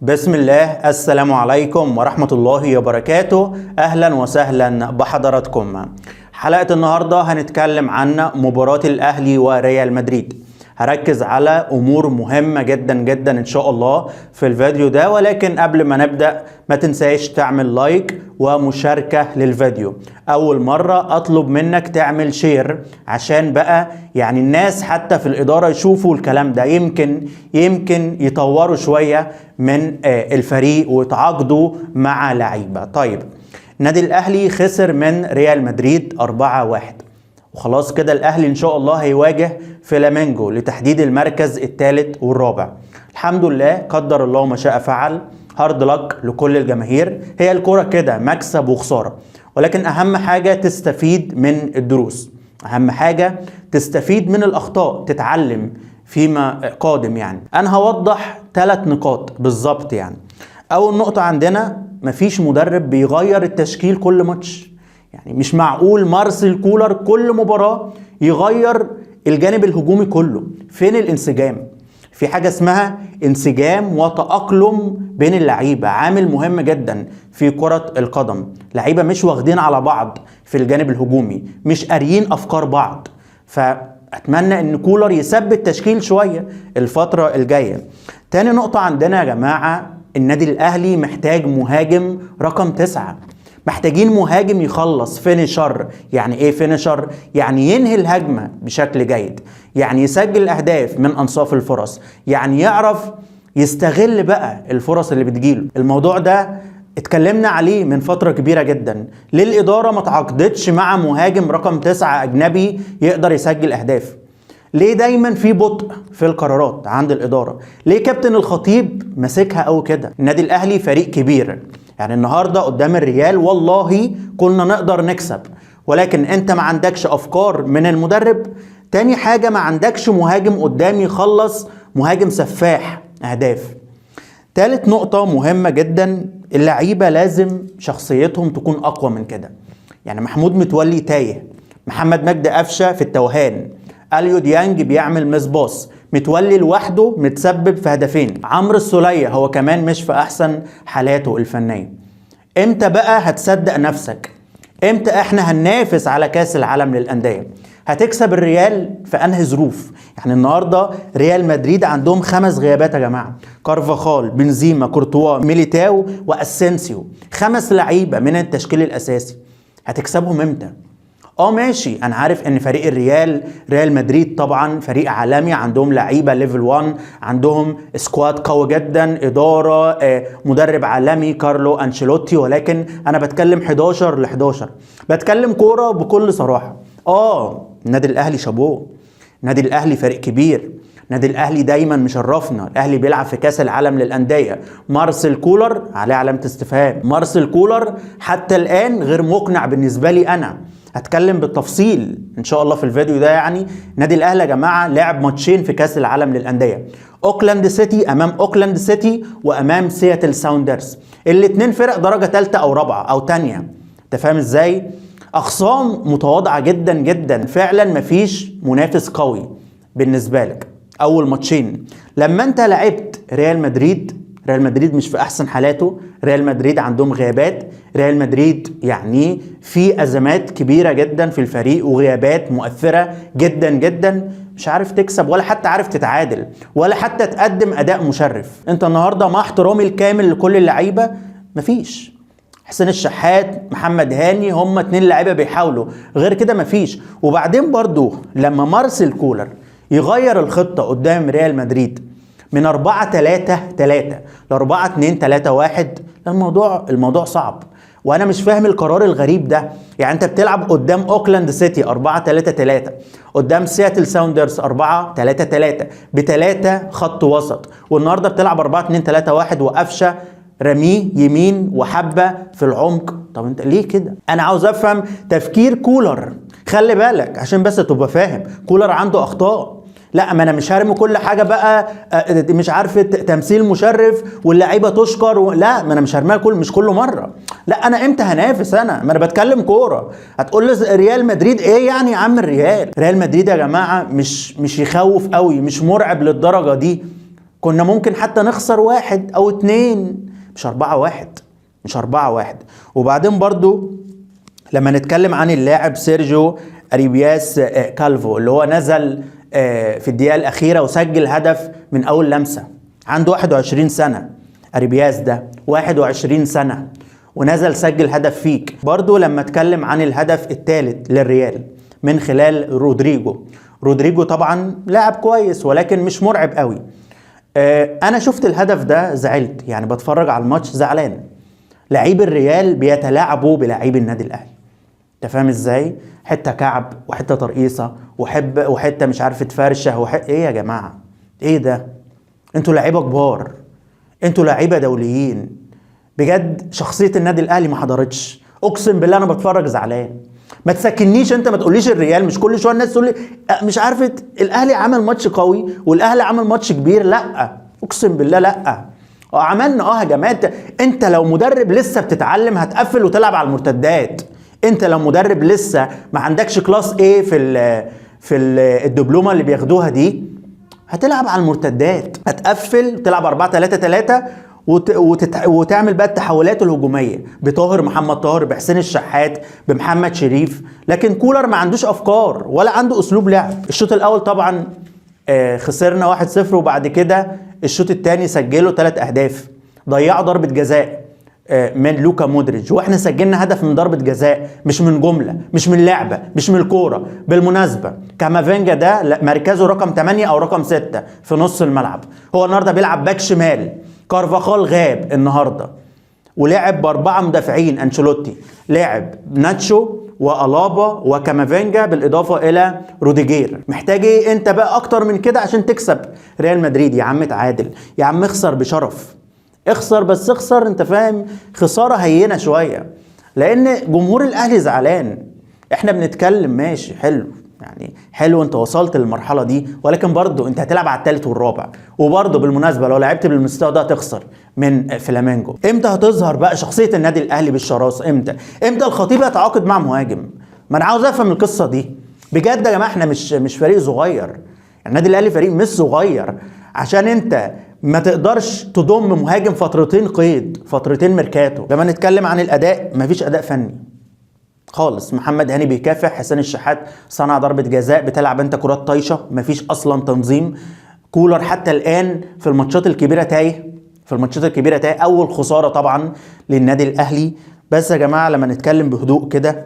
بسم الله. السلام عليكم ورحمة الله وبركاته. أهلا وسهلا بحضراتكم. حلقة النهاردة هنتكلم عن مباراة الأهلي وريال مدريد. هركز على أمور مهمة جدا جدا إن شاء الله في الفيديو ده، ولكن قبل ما نبدأ ما تنساش تعمل لايك ومشاركة للفيديو. أول مرة أطلب منك تعمل شير عشان بقى يعني الناس حتى في الإدارة يشوفوا الكلام ده، يمكن يطوروا شوية من الفريق ويتعاقدوا مع لعيبة. طيب، نادي الأهلي خسر من ريال مدريد 4-1، وخلاص كده الأهلي إن شاء الله هيواجه فلامينجو لتحديد المركز الثالث والرابع. الحمد لله، قدر الله ما شاء فعل. هارد لك لكل الجماهير، هي الكرة كده مكسب وخسارة، ولكن أهم حاجة تستفيد من الدروس، أهم حاجة تستفيد من الأخطاء، تتعلم فيما قادم. يعني أنا هوضح 3 نقاط بالظبط. يعني أول نقطة عندنا، مفيش مدرب بيغير التشكيل كل ماتش. يعني مش معقول مارسيل كولر كل مباراة يغير الجانب الهجومي كله. فين الانسجام؟ في حاجة اسمها انسجام وتأقلم بين اللعيبة، عامل مهم جدا في كرة القدم. لعيبة مش واخدين على بعض في الجانب الهجومي، مش قاريين أفكار بعض. فأتمنى ان كولر يثبت تشكيل شوية الفترة الجاية. تاني نقطة عندنا يا جماعة، النادي الأهلي محتاج مهاجم رقم 9. محتاجين مهاجم يخلص، فينيشر. يعني ايه فينيشر؟ يعني ينهي الهجمة بشكل جيد، يعني يسجل اهداف من انصاف الفرص، يعني يعرف يستغل بقى الفرص اللي بتجيله. الموضوع ده اتكلمنا عليه من فترة كبيرة جدا. ليه الإدارة ما تعاقدتش مع مهاجم رقم 9 أجنبي يقدر يسجل أهداف؟ ليه دايما في بطء في القرارات عند الإدارة؟ ليه كابتن الخطيب ماسكها أو كده؟ النادي الأهلي فريق كبير، يعني النهاردة قدام الريال والله كنا نقدر نكسب، ولكن انت ما عندكش أفكار من المدرب. تاني حاجة، ما عندكش مهاجم قدام يخلص، مهاجم سفاح أهداف. تالت نقطة مهمة جدا، اللعيبة لازم شخصيتهم تكون أقوى من كده. يعني محمود متولي تايه، محمد مجدي قفشة في التوهان، اليو ديانج بيعمل مسباص، متولي لوحده متسبب في هدفين، عمرو السولية هو كمان مش في احسن حالاته الفنية. امتى بقى هتصدق نفسك؟ امتى احنا هننافس على كاس العالم للأندية؟ هتكسب الريال في انهي ظروف؟ يعني النهارده ريال مدريد عندهم 5 غيابات يا جماعه، كارفاخال، بنزيما، كورتوا، ميليتاو واسينسيو، 5 لعيبه من التشكيل الاساسي. هتكسبهم امتى؟ ماشي، انا عارف ان فريق ريال مدريد طبعا فريق عالمي، عندهم لعيبه ليفل 1، عندهم سكواد قوي جدا، اداره، مدرب عالمي كارلو انشيلوتي، ولكن انا بتكلم 11 ل11، بتكلم كوره بكل صراحه. النادي الاهلي شابوه، النادي الاهلي فريق كبير، النادي الاهلي دايما مشرفنا، الاهلي بيلعب في كاس العالم للانديه. مارسيل كولر عليه علامه استفهام، مارسيل كولر حتى الان غير مقنع بالنسبه لي. انا هتكلم بالتفصيل ان شاء الله في الفيديو ده. يعني نادي الاهلي يا جماعه لعب ماتشين في كاس العالم للانديه، اوكلاند سيتي امام اوكلاند سيتي وامام سياتل ساوندرز، الاثنين فرق درجه ثالثه او رابعه او ثانيه. انت فاهم ازاي؟ اخصام متواضعه جدا جدا، فعلا مفيش منافس قوي بالنسبه لك. اول ماتشين لما انت لعبت ريال مدريد مش في احسن حالاته، ريال مدريد عندهم غيابات، ريال مدريد يعني في ازمات كبيره جدا في الفريق وغيابات مؤثره جدا جدا، مش عارف تكسب ولا حتى عارف تتعادل ولا حتى تقدم اداء مشرف. انت النهارده مع احترامي الكامل لكل اللعيبه، مفيش. حسين الشحات، محمد هاني، هم 2 لعيبه بيحاولوا، غير كده مفيش. وبعدين برضو لما مارسيل كولر يغير الخطه قدام ريال مدريد من 4-3-3 ل 4-2-3-1، الموضوع صعب، وانا مش فاهم القرار الغريب ده. يعني انت بتلعب قدام اوكلاند سيتي 4-3-3، قدام سياتل ساوندرز 4-3-3 ب3 خط وسط، والنهارده بتلعب 4-2-3-1 وقفشه رميه يمين وحبه في العمق. طب انت ليه كده؟ انا عاوز افهم تفكير كولر. خلي بالك عشان بس تبقى فاهم، كولر عنده اخطاء. لا، ما انا مش هرمي كل حاجه بقى مش عارف تمثيل مشرف واللعيبه تشكر لا، ما انا مش هرميها مش كل مره. لا، انا امتى هنافس؟ ما انا بتكلم كوره. هتقول لي ريال مدريد ايه يعني يا عم؟ ريال مدريد يا جماعه مش يخوف قوي، مش مرعب للدرجه دي. كنا ممكن حتى نخسر 1 أو 2، مش 4-1، مش 4-1. وبعدين برضو لما نتكلم عن اللاعب سيرجيو أريبياس كالفو اللي هو نزل في الدقيقة الأخيرة وسجل هدف من أول لمسة، عنده 21 سنة. أريبياس ده 21 سنة ونزل سجل هدف فيك. برضو لما اتكلم عن الهدف الثالث للريال من خلال رودريجو طبعا لاعب كويس ولكن مش مرعب قوي. انا شفت الهدف ده زعلت، يعني بتفرج على الماتش زعلان. لعيب الريال بيتلاعبوا بلاعيب النادي الاهلي، انت فاهم ازاي؟ حته كعب وحته ترقيصه وحته مش عارف تفرشه ايه يا جماعه؟ ايه ده؟ انتوا لعيبه كبار، انتوا لعيبه دوليين بجد. شخصيه النادي الاهلي ما حضرتش، اقسم بالله انا بتفرج زعلان. ما تسكنيش انت، ما تقوليش الريال، مش كل شويه الناس تقول لي مش عارفه الاهلي عمل ماتش قوي والاهلي عمل ماتش كبير. لا اقسم بالله لا، عملنا هجمات. انت لو مدرب لسه بتتعلم هتقفل وتلعب على المرتدات. انت لو مدرب لسه ما عندكش كلاس ايه في الدبلومه اللي بياخدوها دي، هتلعب على المرتدات، هتقفل وتلعب 4-3-3 وتعمل بقى التحولات الهجوميه بطاهر، محمد طاهر، بحسين الشحات، بمحمد شريف. لكن كولر ما عندوش افكار ولا عنده اسلوب لعب. الشوط الاول طبعا خسرنا 1-0 وبعد كده الشوط الثاني سجلوا 3 اهداف. ضيعوا ضربه جزاء من لوكا مودريتش، واحنا سجلنا هدف من ضربه جزاء، مش من جمله، مش من لعبه، مش من الكوره. بالمناسبه كامافينجا ده مركزه رقم 8 او رقم 6 في نص الملعب، هو النهارده بيلعب باك شمال. كارفاخال غاب النهارده ولعب ب4 مدافعين. انشيلوتي لعب ناتشو والابا وكامافينجا بالاضافه الى روديجير. محتاج ايه انت بقى اكتر من كده عشان تكسب ريال مدريد؟ يا عم تعادل، يا عم اخسر بشرف، اخسر بس اخسر، انت فاهم، خساره هينه شويه، لان جمهور الاهلي زعلان. احنا بنتكلم ماشي حلو، يعني حلو انت وصلت للمرحله دي، ولكن برضه انت هتلعب على الثالث والرابع. وبرضه بالمناسبه لو لعبت بالمستوى ده هتخسر من فلامينجو. امتى هتظهر بقى شخصيه النادي الاهلي بالشراسه؟ امتى الخطيب يتعاقد مع مهاجم؟ ما انا عاوز افهم القصه دي بجد يا جماعه. احنا مش فريق صغير، النادي الاهلي فريق مش صغير عشان انت ما تقدرش تضم مهاجم فترتين قيد، فترتين ميركاتو. لما نتكلم عن الاداء، مفيش اداء فني خالص. محمد هاني بيكافح، حسين الشحات صنع ضربة جزاء، بتلعب انت كرات طايشة، مفيش اصلا تنظيم. كولر حتى الان في الماتشات الكبيرة تايه، اول خسارة طبعا للنادي الاهلي. بس يا جماعة لما نتكلم بهدوء كده،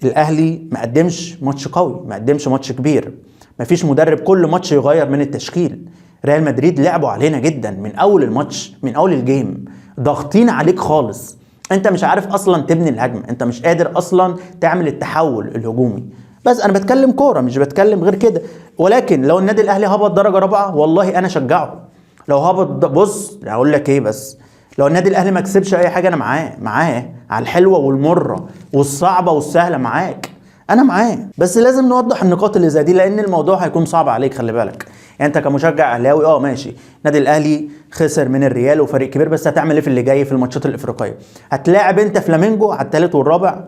الاهلي ما قدمش ماتش قوي، ما قدمش ماتش كبير، مفيش مدرب كل ماتش يغير من التشكيل. ريال مدريد لعبوا علينا جدا من اول الماتش، من اول الجيم، ضاغطين عليك خالص. انت مش عارف اصلا تبني الهجمه، انت مش قادر اصلا تعمل التحول الهجومي. بس انا بتكلم كوره، مش بتكلم غير كده. ولكن لو النادي الاهلي هبط درجه رابعه والله انا شجعه. لو هبط، بص هقول لك ايه، بس لو النادي الاهلي ما كسبش اي حاجه انا معاه على الحلوه والمره والصعبه والسهله، معاك، انا معاه. بس لازم نوضح النقاط اللي زي دي، لان الموضوع هيكون صعب عليك. خلي بالك يعني انت كمشجع اهلاوي ماشي، النادي الاهلي خسر من الريال وفريق كبير، بس هتعمل ايه في اللي جاي في الماتشات الافريقيه؟ هتلاعب انت فلامينجو على الثالث والرابع.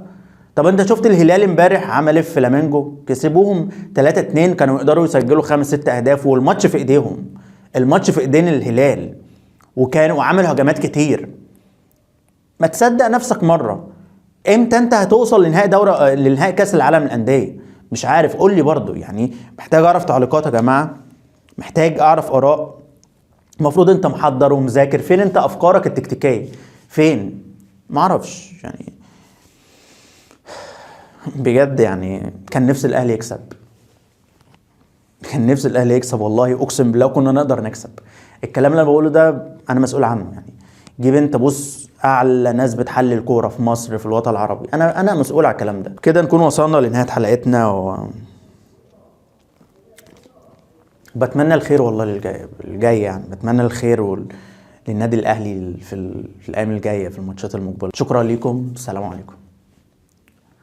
طب انت شفت الهلال امبارح عمل ايه في فلامينجو؟ كسبوهم 3-2، كانوا يقدروا يسجلوا 5-6 اهداف، والماتش في ايديهم، الماتش في ايدين الهلال، وكانوا عملوا هجمات كتير. ما تصدق نفسك مره. امتى انت هتوصل لنهائي كاس العالم للانديه؟ مش عارف، قول لي برضو. يعني محتاج اعرف تعليقات يا جماعه، محتاج اعرف اراء. المفروض انت محضر ومذاكر، فين انت افكارك التكتيكيه؟ فين؟ معرفش يعني بجد. يعني كان نفس الاهلي يكسب، كان نفس الاهلي يكسب والله، اقسم بالله كنا نقدر نكسب. الكلام اللي انا بقوله ده انا مسؤول عنه. يعني جيب انت، بص، اعلى ناس بتحلل كوره في مصر في الوطن العربي، انا مسؤول على الكلام ده. كده نكون وصلنا لنهايه حلقتنا، بتمنى الخير والله للجاي يعني بتمنى الخير للنادي الاهلي في الايام الجايه في الماتشات المقبله. شكرا لكم، السلام عليكم.